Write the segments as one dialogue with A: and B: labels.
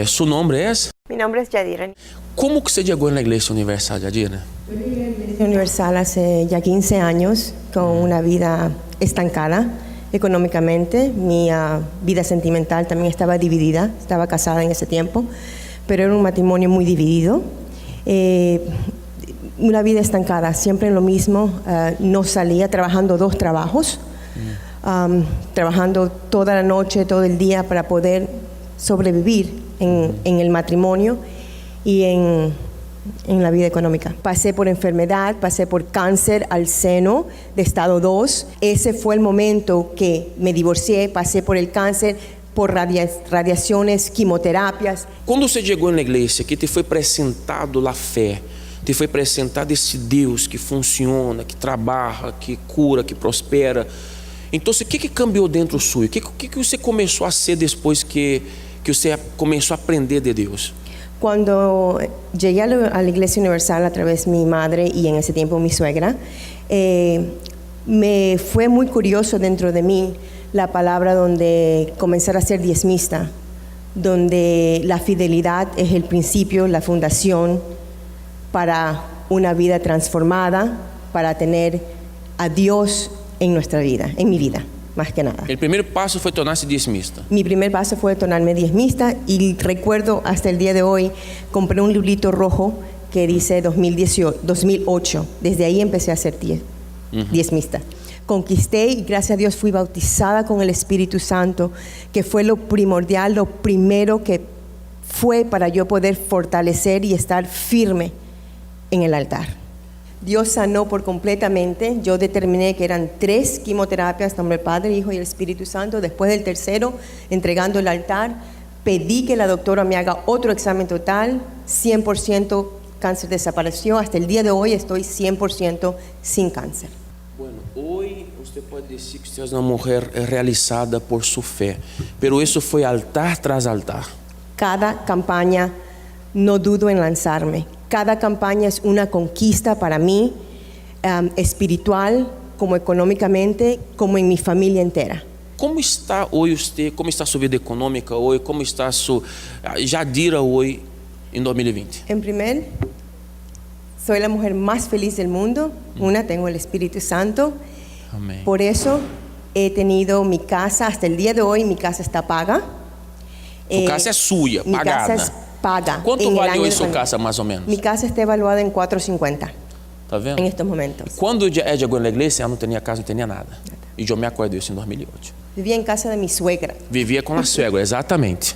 A: Su nombre es?
B: Mi nombre es Yadira.
A: ¿Cómo que se llegó en la Iglesia Universal, Yadira?
B: Iglesia Universal hace ya 15 años con una vida estancada económicamente. Mi vida sentimental también estaba dividida. Estaba casada en ese tiempo, pero era un matrimonio muy dividido. Una vida estancada, siempre en lo mismo. No salía, trabajando 2 trabajos, trabajando toda la noche, todo el día para poder sobrevivir en el matrimonio y en la vida económica. Pasé por enfermedad, pasé por cáncer al seno de estado 2. Ese fue el momento que me divorcié, pasé por el cáncer, por radiaciones, quimioterapias.
A: Quando você chegou na igreja, que te foi apresentado a fé, te foi apresentado esse Deus que funciona, que trabalha, que cura, que prospera. Então, o que cambiou dentro suyo? O que você começou a ser depois que você começou a aprender de Deus?
B: Cuando llegué a la Iglesia Universal a través de mi madre y en ese tiempo mi suegra, me fue muy curioso dentro de mí la palabra donde comenzar a ser diezmista, donde la fidelidad es el principio, la fundación para una vida transformada, para tener a Dios en nuestra vida, en mi vida, más que nada.
A: El primer paso fue tornarse diezmista.
B: Mi primer paso fue tornarme diezmista y recuerdo hasta el día de hoy, compré un librito rojo que dice 2008. Desde ahí empecé a ser diezmista. Conquisté y gracias a Dios fui bautizada con el Espíritu Santo, que fue lo primordial, lo primero que fue para yo poder fortalecer y estar firme en el altar. Dios sanó por completamente. Yo determiné que eran 3 quimioterapias, en nombre del Padre, Hijo y el Espíritu Santo. Después del tercero, entregando el altar, pedí que la doctora me haga otro examen total. 100% cáncer desapareció. Hasta el día de hoy estoy 100% sin cáncer.
A: Bueno, hoy usted puede decir que usted es una mujer realizada por su fe, pero eso fue altar tras altar.
B: Cada campaña, no dudo en lanzarme. Cada campaña es una conquista para mí, espiritual, como económicamente, como en mi familia entera.
A: Como está hoy usted? Como está su vida económica hoy? ¿Cómo está su Yadira hoy en 2020?
B: En primer, soy la mujer más feliz del mundo. Tengo el Espíritu Santo.
A: Amén.
B: Por eso he tenido mi casa, hasta el día de hoy mi casa está paga.
A: Su casa es suya,
B: mi
A: pagada.
B: Casa es paga.
A: ¿Cuánto vale hoy su casa más o menos?
B: Mi casa está evaluada en $450.
A: ¿Está viendo?
B: En estos momentos.
A: Cuando ella llegó en la iglesia, ella no tenía casa, no tenía nada. Y yo me acuerdo de eso en 2008.
B: Vivía en casa de mi suegra.
A: Vivia com a suegra, exatamente.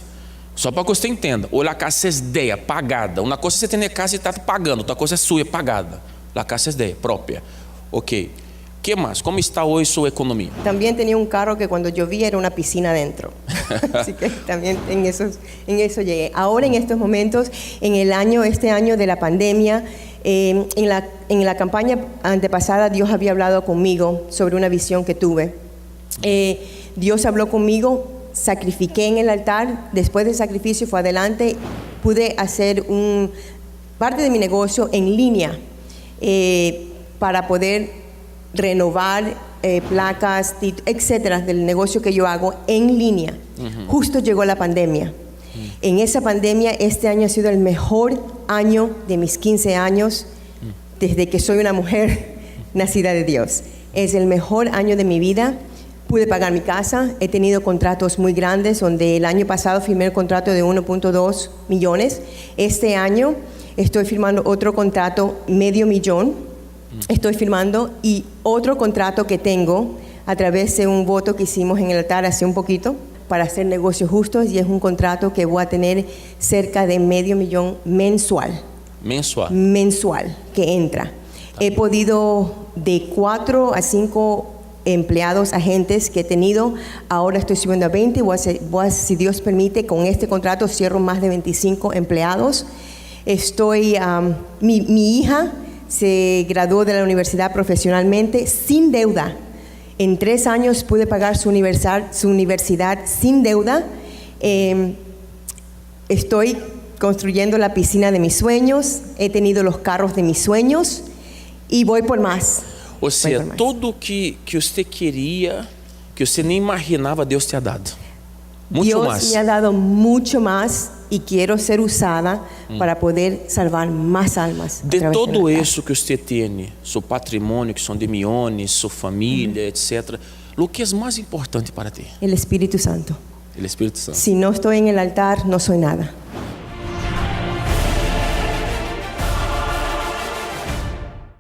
A: Só para que você entenda, ou a casa é ideia, pagada. Uma coisa é você ter casa e está pagando, outra coisa é sua, pagada. A casa é ideia, própria. Ok. ¿Qué más? ¿Cómo está hoy su economía?
B: También tenía un carro que cuando llovía era una piscina dentro. Así que también en eso llegué. Ahora en estos momentos, este año de la pandemia, en la campaña antepasada Dios había hablado conmigo sobre una visión que tuve. Dios habló conmigo, sacrifiqué en el altar, después del sacrificio fue adelante, pude hacer parte de mi negocio en línea para poder renovar placas, etcétera, del negocio que yo hago en línea. Justo llegó la pandemia. En esa pandemia, este año ha sido el mejor año de mis 15 años desde que soy una mujer nacida de Dios. Es el mejor año de mi vida. Pude pagar mi casa, he tenido contratos muy grandes, donde el año pasado firmé el contrato de 1.2 millones. Este año estoy firmando otro contrato, $500,000. Estoy firmando y otro contrato que tengo a través de un voto que hicimos en el altar hace un poquito para hacer negocios justos, y es un contrato que voy a tener cerca de $500,000 mensual. Mensual que entra. He podido de 4 a 5 empleados, agentes que he tenido, ahora estoy subiendo a 20, si Dios permite, con este contrato cierro más de 25 empleados. Mi hija se graduó de la universidad profesionalmente sin deuda. En 3 años pude pagar su universidad sin deuda. Estoy construyendo la piscina de mis sueños, he tenido los carros de mis sueños y voy por más.
A: Ou seja, tudo que você queria, que você nem imaginava, Deus te ha dado. Muito
B: Dios
A: mais.
B: me ha dado mucho más y quiero ser usada para poder salvar más almas. a
A: De
B: través
A: todo
B: del altar.
A: isso que você tem, seu patrimônio, que são de milhões, sua família, etc., o que é mais importante para ti?
B: El Espíritu Santo.
A: O Espírito Santo.
B: Si no estoy en el altar, no soy nada.